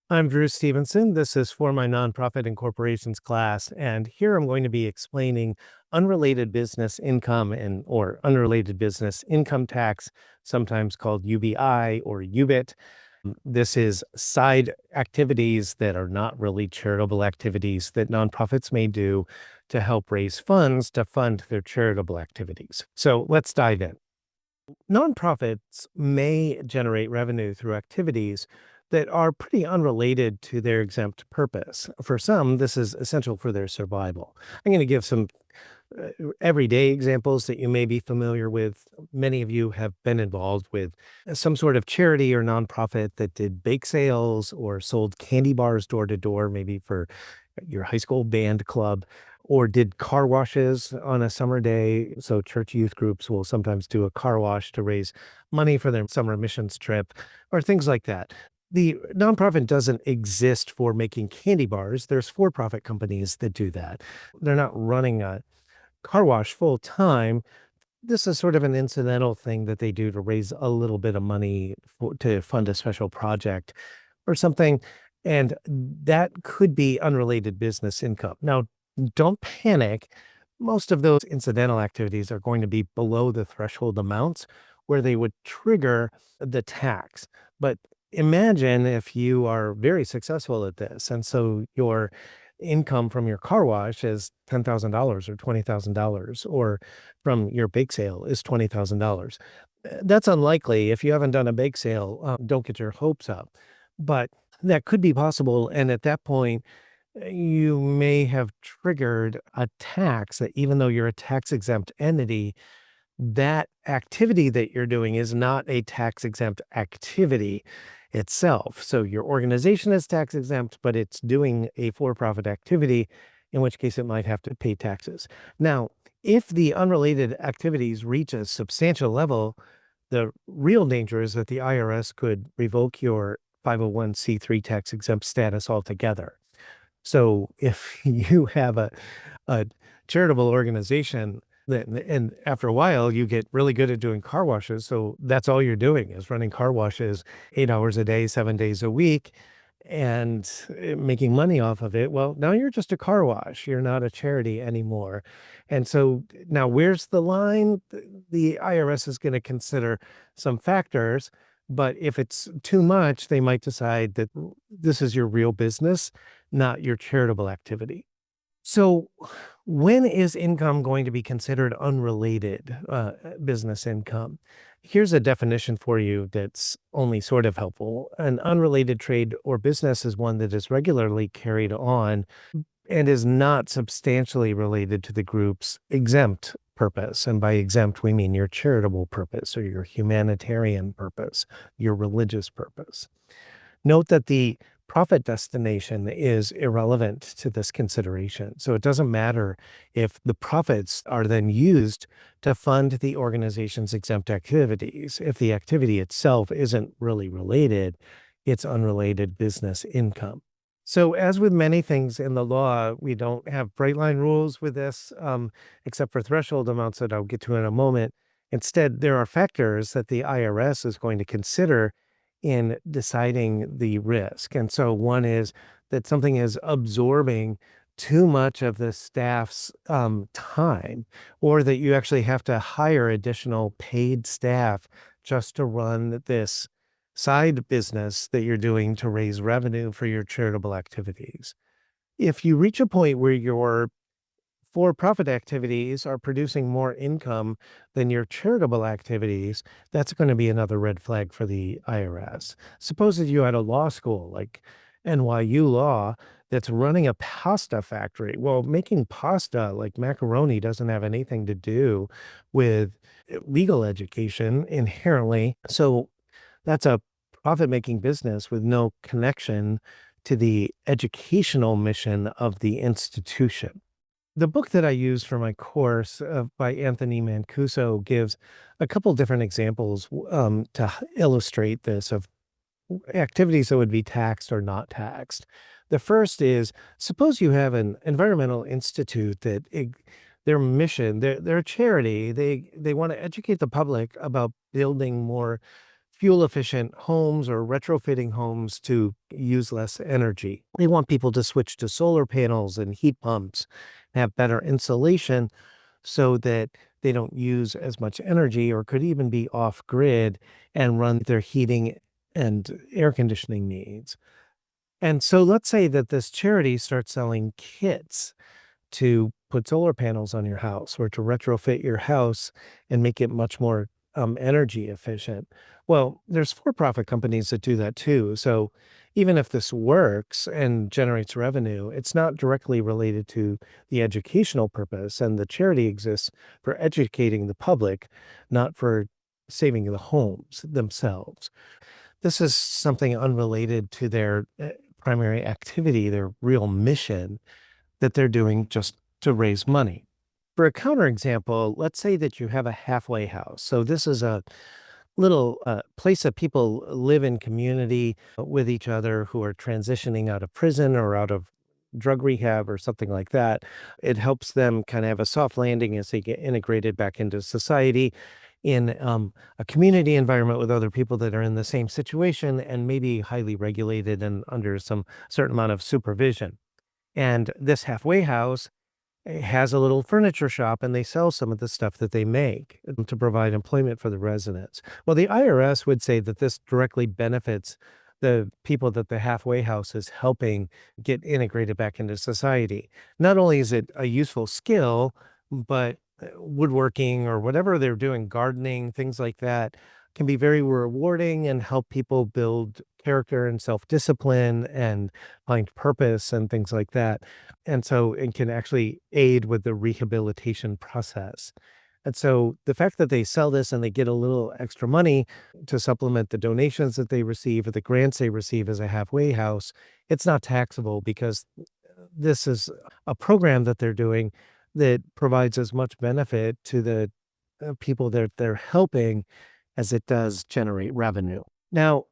I'm Dru Stevenson. This is for my nonprofit and corporations class, and here I'm going to be explaining unrelated business income or unrelated business income tax, sometimes called UBI or UBIT. This is side activities that are not really charitable activities that nonprofits may do to help raise funds to fund their charitable activities. So let's dive in. Nonprofits may generate revenue through activities that are pretty unrelated to their exempt purpose. For some, this is essential for their survival. I'm going to give some everyday examples that you may be familiar with. Many of you have been involved with some sort of charity or nonprofit that did bake sales or sold candy bars door to door, maybe for your high school band club, or did car washes on a summer day. So church youth groups will sometimes do a car wash to raise money for their summer missions trip or things like that. The nonprofit doesn't exist for making candy bars. There's for-profit companies that do that. They're not running a car wash full time. This is sort of an incidental thing that they do to raise a little bit of money to fund a special project or something. And that could be unrelated business income. Now, don't panic. Most of those incidental activities are going to be below the threshold amounts where they would trigger the tax. But imagine if you are very successful at this. And so your income from your car wash is $10,000 or $20,000, or from your bake sale is $20,000. That's unlikely. If you haven't done a bake sale, don't get your hopes up. But that could be possible. And at that point, you may have triggered a tax that, even though you're a tax exempt entity, that activity that you're doing is not a tax exempt activity itself. So your organization is tax exempt, but it's doing a for-profit activity, in which case it might have to pay taxes. Now, if the unrelated activities reach a substantial level, the real danger is that the IRS could revoke your 501c3 tax exempt status altogether. So if you have a charitable organization and after a while you get really good at doing car washes, so that's all you're doing is running car washes 8 hours a day, 7 days a week, and making money off of it. Well, now you're just a car wash. You're not a charity anymore. And so now where's the line? The IRS is going to consider some factors, but if it's too much, they might decide that this is your real business, not your charitable activity. So, when is income going to be considered unrelated business income? Here's a definition for you that's only sort of helpful. An unrelated trade or business is one that is regularly carried on and is not substantially related to the group's exempt purpose. And by exempt, we mean your charitable purpose or your humanitarian purpose, your religious purpose. Note that the profit destination is irrelevant to this consideration. So it doesn't matter if the profits are then used to fund the organization's exempt activities. If the activity itself isn't really related, it's unrelated business income. So as with many things in the law, we don't have bright line rules with this, except for threshold amounts that I'll get to in a moment. Instead, there are factors that the IRS is going to consider in deciding the risk. And so one is that something is absorbing too much of the staff's time, or that you actually have to hire additional paid staff just to run this side business that you're doing to raise revenue for your charitable activities. If you reach a point where your for-profit activities are producing more income than your charitable activities, that's going to be another red flag for the IRS. Suppose that you had a law school like NYU Law that's running a pasta factory. Well, making pasta like macaroni doesn't have anything to do with legal education inherently. So that's a profit-making business with no connection to the educational mission of the institution. The book that I use for my course by Anthony Mancuso gives a couple different examples illustrate this of activities that would be taxed or not taxed. The first is, suppose you have an environmental institute that their mission, they're a charity. They want to educate the public about building more fuel efficient homes or retrofitting homes to use less energy. They want people to switch to solar panels and heat pumps, have better insulation so that they don't use as much energy or could even be off grid and run their heating and air conditioning needs. And so let's say that this charity starts selling kits to put solar panels on your house or to retrofit your house and make it much more energy efficient. Well, there's for-profit companies that do that too. So even if this works and generates revenue, it's not directly related to the educational purpose. And the charity exists for educating the public, not for saving the homes themselves. This is something unrelated to their primary activity, their real mission that they're doing just to raise money. For a counterexample, let's say that you have a halfway house. So this is a little place that people live in community with each other who are transitioning out of prison or out of drug rehab or something like that. It helps them kind of have a soft landing as they get integrated back into society in a community environment with other people that are in the same situation and maybe highly regulated and under some certain amount of supervision. And this halfway house has a little furniture shop and they sell some of the stuff that they make to provide employment for the residents. Well, the IRS would say that this directly benefits the people that the halfway house is helping get integrated back into society. Not only is it a useful skill, but woodworking or whatever they're doing, gardening, things like that, can be very rewarding and help people build character and self discipline and find purpose and things like that. And so it can actually aid with the rehabilitation process. And so the fact that they sell this and they get a little extra money to supplement the donations that they receive or the grants they receive as a halfway house, it's not taxable because this is a program that they're doing that provides as much benefit to the people that they're helping as it does generate revenue. Now,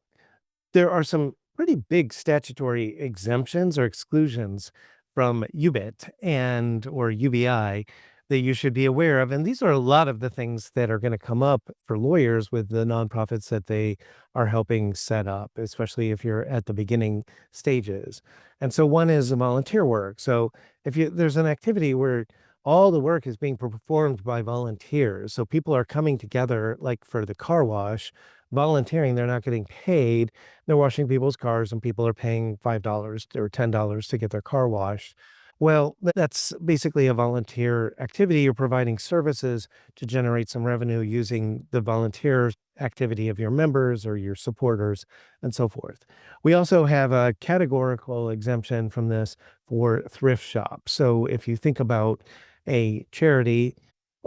there are some pretty big statutory exemptions or exclusions from UBIT and or UBI that you should be aware of. And these are a lot of the things that are going to come up for lawyers with the nonprofits that they are helping set up, especially if you're at the beginning stages. And so one is volunteer work. So if you there's an activity where all the work is being performed by volunteers. So people are coming together like for the car wash, volunteering, they're not getting paid. They're washing people's cars and people are paying $5 or $10 to get their car washed. Well, that's basically a volunteer activity. You're providing services to generate some revenue using the volunteer activity of your members or your supporters and so forth. We also have a categorical exemption from this for thrift shops. So if you think about a charity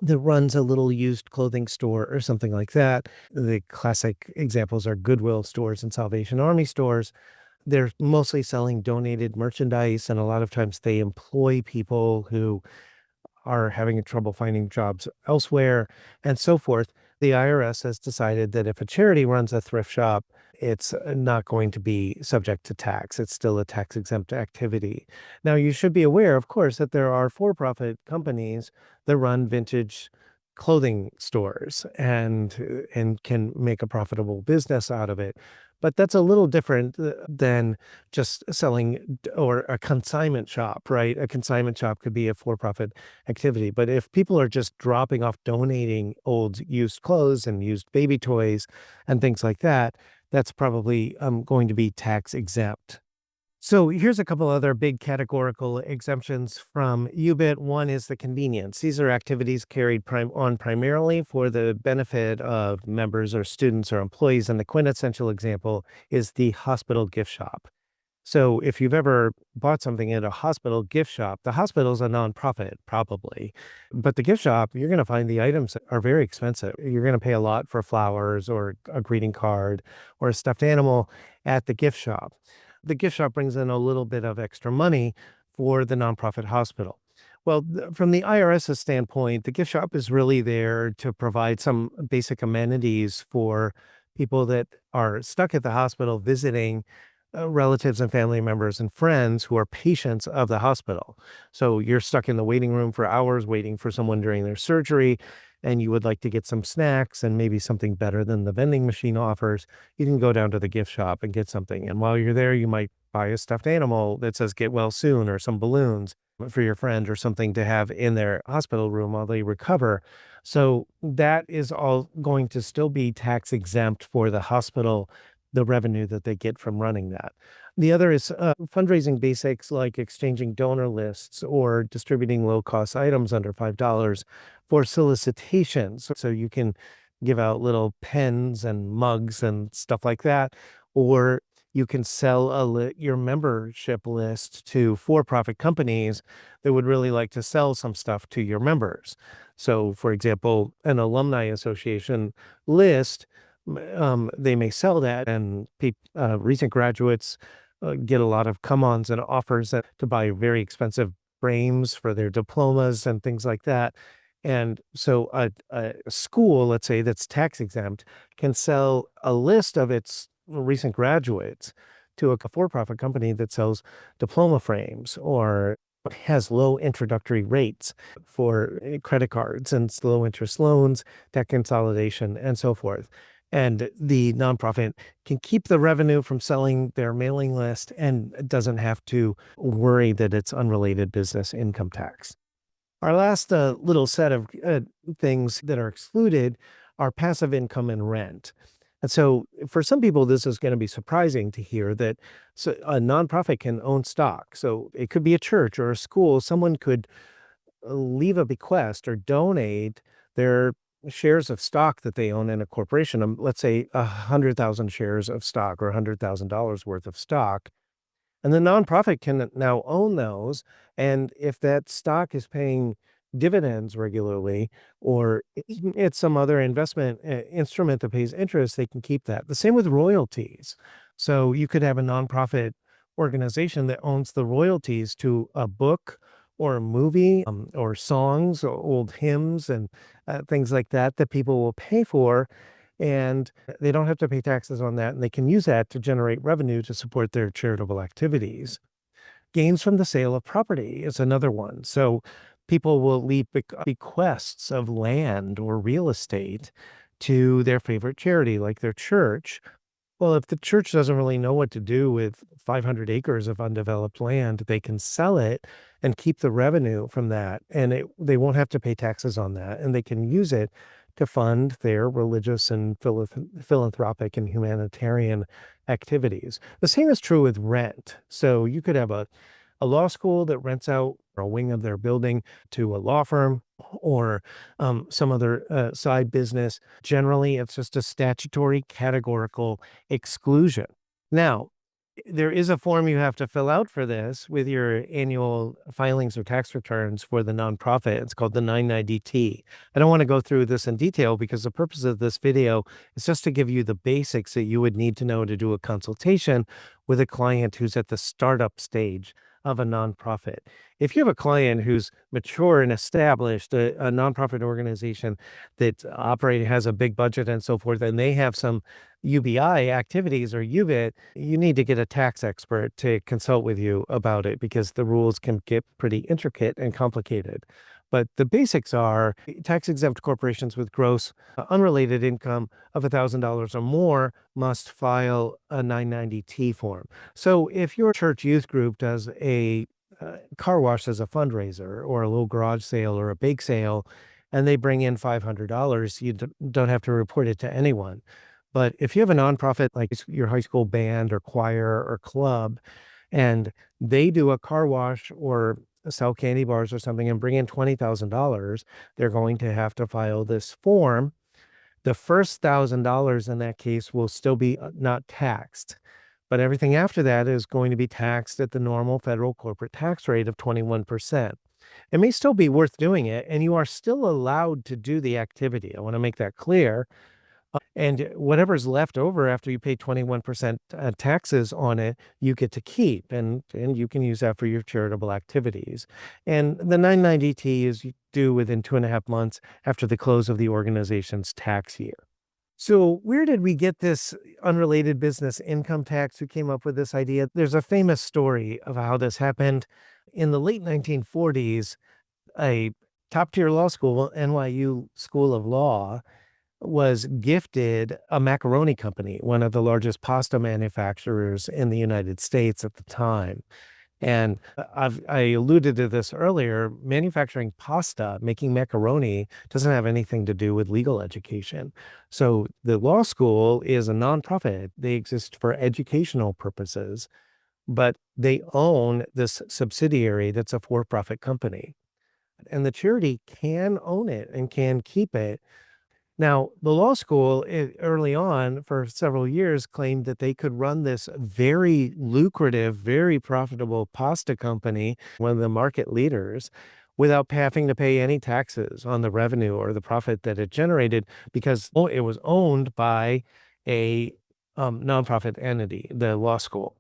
that runs a little used clothing store or something like that, the classic examples are Goodwill stores and Salvation Army stores. They're mostly selling donated merchandise, and a lot of times they employ people who are having trouble finding jobs elsewhere and so forth. The IRS has decided that if a charity runs a thrift shop, it's not going to be subject to tax. It's still a tax exempt activity. Now, you should be aware, of course, that there are for profit companies that run vintage clothing stores and can make a profitable business out of it. But that's a little different than just selling or a consignment shop, right? A consignment shop could be a for profit activity. But if people are just dropping off, donating old used clothes and used baby toys and things like that, that's probably going to be tax exempt. So here's a couple other big categorical exemptions from UBIT. One is the convenience. These are activities carried on primarily for the benefit of members or students or employees. And the quintessential example is the hospital gift shop. So if you've ever bought something at a hospital gift shop, the hospital's a nonprofit, probably. But the gift shop, you're going to find the items are very expensive. You're going to pay a lot for flowers or a greeting card or a stuffed animal at the gift shop. The gift shop brings in a little bit of extra money for the nonprofit hospital. Well, from the IRS's standpoint, the gift shop is really there to provide some basic amenities for people that are stuck at the hospital visiting relatives and family members and friends who are patients of the hospital. So you're stuck in the waiting room for hours waiting for someone during their surgery. and you would like to get some snacks and maybe something better than the vending machine offers, you can go down to the gift shop and get something. And while you're there, you might buy a stuffed animal that says "Get well soon" or some balloons for your friend or something to have in their hospital room while they recover. So that is all going to still be tax exempt for the hospital, the revenue that they get from running that. The other is fundraising basics like exchanging donor lists or distributing low cost items under $5 for solicitations. So you can give out little pens and mugs and stuff like that, or you can sell your membership list to for-profit companies that would really like to sell some stuff to your members. So, for example, an alumni association list, they may sell that, and recent graduates get a lot of come-ons and offers to buy very expensive frames for their diplomas and things like that. And so a school, let's say that's tax exempt, can sell a list of its recent graduates to a for-profit company that sells diploma frames or has low introductory rates for credit cards and low interest loans, debt consolidation, and so forth. And the nonprofit can keep the revenue from selling their mailing list and doesn't have to worry that it's unrelated business income tax. Our last little set of things that are excluded are passive income and rent. And so for some people, this is going to be surprising to hear that a nonprofit can own stock. So it could be a church or a school. Someone could leave a bequest or donate their shares of stock that they own in a corporation. Let's say 100,000 shares of stock or $100,000 worth of stock, and the nonprofit can now own those, and if that stock is paying dividends regularly, or it's some other investment instrument that pays interest, they can keep that. The same with royalties. So you could have a nonprofit organization that owns the royalties to a book or a movie, or songs or old hymns and things like that that people will pay for, and they don't have to pay taxes on that, and they can use that to generate revenue to support their charitable activities. Gains from the sale of property is another one. So people will leave bequests of land or real estate to their favorite charity, like their church. Well, if the church doesn't really know what to do with 500 acres of undeveloped land, they can sell it and keep the revenue from that, and they won't have to pay taxes on that, and they can use it to fund their religious and philanthropic and humanitarian activities. The same is true with rent. So you could have a law school that rents out a wing of their building to a law firm or some other side business. Generally, it's just a statutory categorical exclusion. Now, there is a form you have to fill out for this with your annual filings or tax returns for the nonprofit. It's called the 990T. I don't want to go through this in detail because the purpose of this video is just to give you the basics that you would need to know to do a consultation with a client who's at the startup stage of a nonprofit. If you have a client who's mature and established, a nonprofit organization that has a big budget and so forth, and they have some UBI activities or UBIT, you need to get a tax expert to consult with you about it because the rules can get pretty intricate and complicated. But the basics are tax exempt corporations with gross unrelated income of $1,000 or more must file a 990T form. So if your church youth group does a car wash as a fundraiser or a little garage sale or a bake sale, and they bring in $500, you don't have to report it to anyone. But if you have a nonprofit like your high school band or choir or club, and they do a car wash or sell candy bars or something and bring in $20,000, they're going to have to file this form. The first $1,000 in that case will still be not taxed, but everything after that is going to be taxed at the normal federal corporate tax rate of 21%. It may still be worth doing it, and you are still allowed to do the activity. I want to make that clear. And whatever's left over after you pay 21% taxes on it, you get to keep, and you can use that for your charitable activities. And the 990T is due within 2.5 months after the close of the organization's tax year. So where did we get this unrelated business income tax? Who came up with this idea? There's a famous story of how this happened. In the late 1940s, a top tier law school, NYU School of Law, was gifted a macaroni company, one of the largest pasta manufacturers in the United States at the time. And I alluded to this earlier. Manufacturing pasta, making macaroni, doesn't have anything to do with legal education. So the law school is a nonprofit. They exist for educational purposes, but they own this subsidiary that's a for-profit company. And the charity can own it and can keep it. Now, the law school early on for several years claimed that they could run this very lucrative, very profitable pasta company, one of the market leaders, without having to pay any taxes on the revenue or the profit that it generated because it was owned by a nonprofit entity, the law school.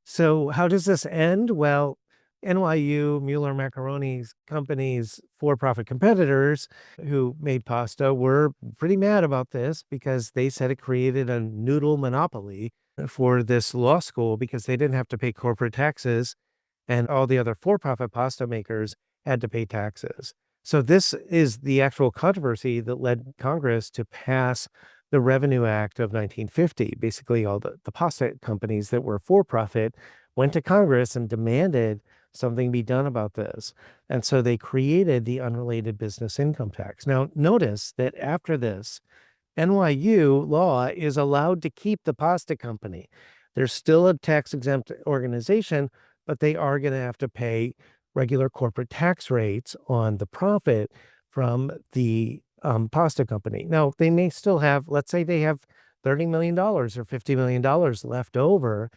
So how does this end? Well, NYU, Mueller Macaroni's companies, for-profit competitors who made pasta were pretty mad about this because they said it created a noodle monopoly for this law school because they didn't have to pay corporate taxes and all the other for-profit pasta makers had to pay taxes. So this is the actual controversy that led Congress to pass the Revenue Act of 1950. Basically, all the pasta companies that were for-profit went to Congress and demanded something be done about this. And so they created the Unrelated Business Income Tax. Now, notice that after this, NYU law is allowed to keep the pasta company. They're still a tax exempt organization, but they are going to have to pay regular corporate tax rates on the profit from the pasta company. Now, they may still have, let's say they have $30 million or $50 million left over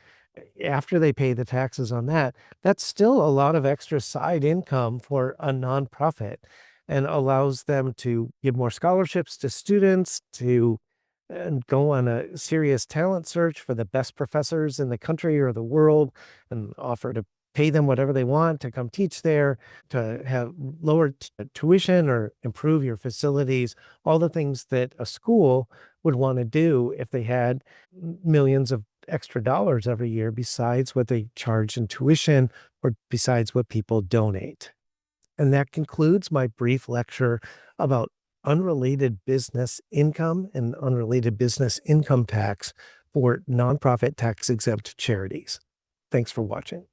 after they pay the taxes on that. That's still a lot of extra side income for a nonprofit and allows them to give more scholarships to students, to and go on a serious talent search for the best professors in the country or the world and offer to pay them whatever they want to come teach there, to have lower tuition or improve your facilities, all the things that a school would want to do if they had millions of extra dollars every year besides what they charge in tuition or besides what people donate. And that concludes my brief lecture about unrelated business income and unrelated business income tax for nonprofit tax exempt charities. Thanks for watching.